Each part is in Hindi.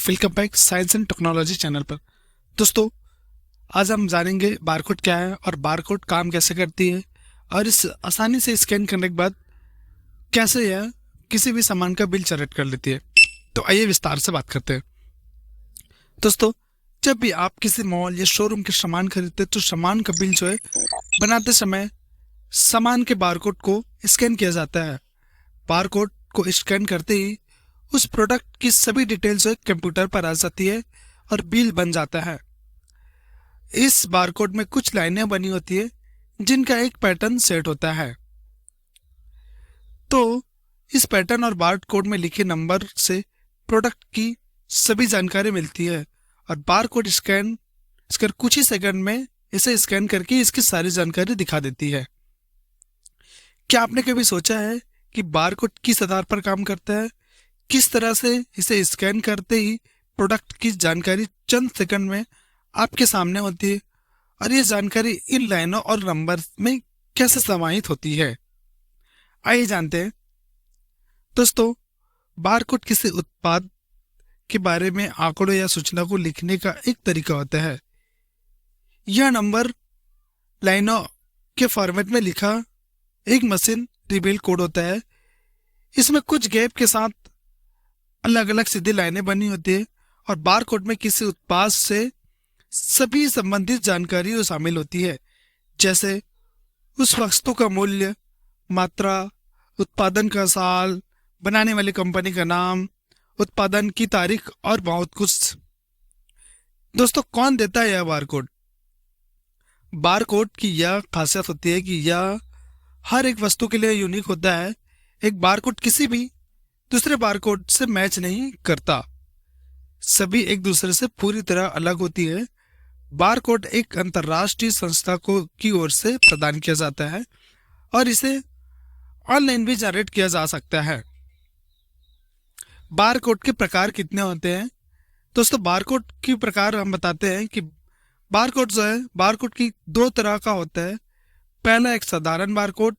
Welcome back science and technology channel पर। दोस्तों, आज हम जानेंगे बारकोड क्या है और बारकोड काम कैसे करती है और इस आसानी से स्कैन करने के बाद कैसे यह किसी भी सामान का बिल जनरेट कर लेती है। तो आइए विस्तार से बात करते हैं। दोस्तों, जब भी आप किसी मॉल या शोरूम के सामान खरीदते हैं तो सामान का बिल जो है बनाते समय सामान के बारकोड को स्कैन किया जाता है। बारकोड को स्कैन करते ही उस प्रोडक्ट की सभी डिटेल्स कंप्यूटर पर आ जाती है और बिल बन जाता है। इस बारकोड में कुछ लाइनें बनी होती है जिनका एक पैटर्न सेट होता है। तो इस पैटर्न और बारकोड में लिखे नंबर से प्रोडक्ट की सभी जानकारी मिलती है और बारकोड स्कैन कर कुछ ही सेकंड में इसे स्कैन करके इसकी सारी जानकारी दिखा देती है। क्या आपने कभी सोचा है कि बारकोड किस आधार पर काम करता है? किस तरह से इसे स्कैन करते ही प्रोडक्ट की जानकारी चंद सेकंड में आपके सामने होती है और ये जानकारी इन लाइनों और नंबर में कैसे समाहित होती है, आइए जानते हैं। दोस्तों, बारकोड किसी उत्पाद के बारे में आंकड़ों या सूचना को लिखने का एक तरीका होता है। यह नंबर लाइनों के फॉर्मेट में लिखा एक मशीन रीडेबल कोड होता है। इसमें कुछ गैप के साथ अलग अलग सीधी लाइनें बनी होती है और बारकोड में किसी उत्पाद से सभी संबंधित जानकारी शामिल होती है, जैसे उस वस्तु का मूल्य, मात्रा, उत्पादन का साल, बनाने वाली कंपनी का नाम, उत्पादन की तारीख और बहुत कुछ। दोस्तों, कौन देता है यह बारकोड? बारकोड की यह खासियत होती है कि यह हर एक वस्तु के लिए यूनिक होता है। एक बारकोड किसी भी दूसरे बारकोड से मैच नहीं करता, सभी एक दूसरे से पूरी तरह अलग होती है। बारकोड एक अंतर्राष्ट्रीय संस्था की ओर से प्रदान किया जाता है और इसे ऑनलाइन भी जनरेट किया जा सकता है। बारकोड के प्रकार कितने होते हैं? दोस्तों, बारकोड के प्रकार हम बताते हैं कि बारकोड जो है बारकोड की दो तरह का होता है। पहला एक साधारण बारकोड,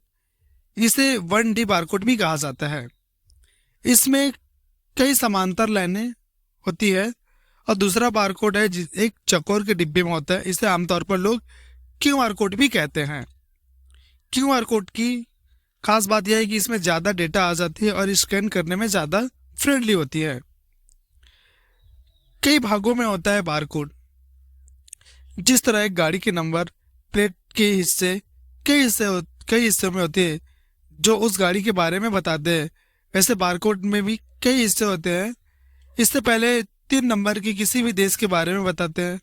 इसे 1D बारकोड भी कहा जाता है। इसमें कई समांतर लाइनें होती है। और दूसरा बारकोड है एक चौकोर के डिब्बे में होता है। इसे आमतौर पर लोग QR कोड भी कहते हैं। QR कोड की खास बात यह है कि इसमें ज़्यादा डेटा आ जाती है और स्कैन करने में ज़्यादा फ्रेंडली होती है। कई भागों में होता है बारकोड। जिस तरह एक गाड़ी के नंबर प्लेट के हिस्से कई हिस्सों में होते हैं जो उस गाड़ी के बारे में बताते हैं, वैसे बारकोड में भी कई हिस्से होते हैं। इससे पहले 3 नंबर की किसी भी देश के बारे में बताते हैं,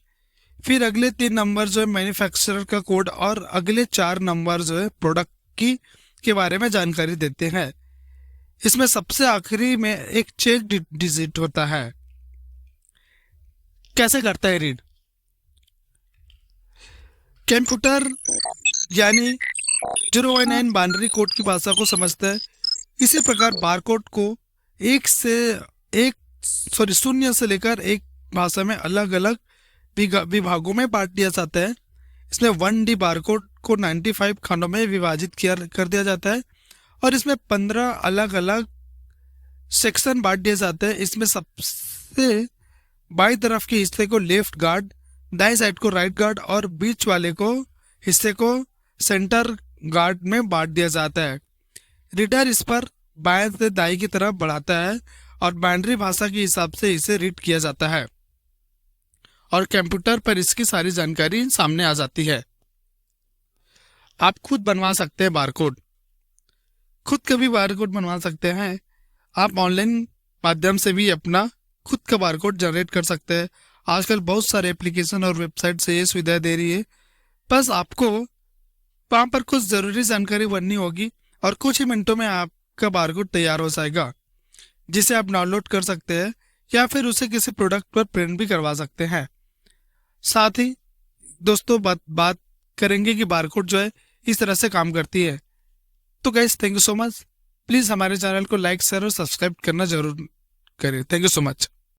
फिर अगले 3 नंबर जो है मैन्युफैक्चरर का कोड और अगले 4 नंबर जो है प्रोडक्ट के बारे में जानकारी देते हैं। इसमें सबसे आखिरी में एक चेक डिजिट होता है। कैसे करता है रीड? कंप्यूटर यानी 019 बाइनरी कोड की भाषा को समझता है। इसी प्रकार बारकोड को शून्य से लेकर एक भाषा में अलग अलग विभागों में बांट दिया जाता है। इसमें 1D बारकोड को 95 खंडों में विभाजित कर दिया जाता है और इसमें 15 अलग अलग सेक्शन बांट दिए जाते हैं। इसमें सबसे बाईं तरफ के हिस्से को लेफ्ट गार्ड, दाएं साइड को राइट गार्ड और बीच वाले हिस्से को सेंटर गार्ड में बांट दिया जाता है। रीडर इस पर बाएं से दाएं की तरफ बढ़ाता है और बाइनरी भाषा के हिसाब से इसे रीड किया जाता है और कंप्यूटर पर इसकी सारी जानकारी सामने आ जाती है। आप खुद बनवा सकते हैं बारकोड। खुद का भी बारकोड बनवा सकते हैं। आप ऑनलाइन माध्यम से भी अपना खुद का बारकोड जनरेट कर सकते हैं। आजकल बहुत सारे एप्लीकेशन और वेबसाइट से ये सुविधा दे रही है। बस आपको वहाँ पर कुछ ज़रूरी जानकारी भरनी होगी और कुछ ही मिनटों में आपका बारकोड तैयार हो जाएगा, जिसे आप डाउनलोड कर सकते हैं या फिर उसे किसी प्रोडक्ट पर प्रिंट भी करवा सकते हैं। साथ ही दोस्तों, बात करेंगे कि बारकोड जो है इस तरह से काम करती है। तो guys, thank you so much. Please हमारे चैनल को लाइक, शेयर और सब्सक्राइब करना जरूर करें। Thank you so much.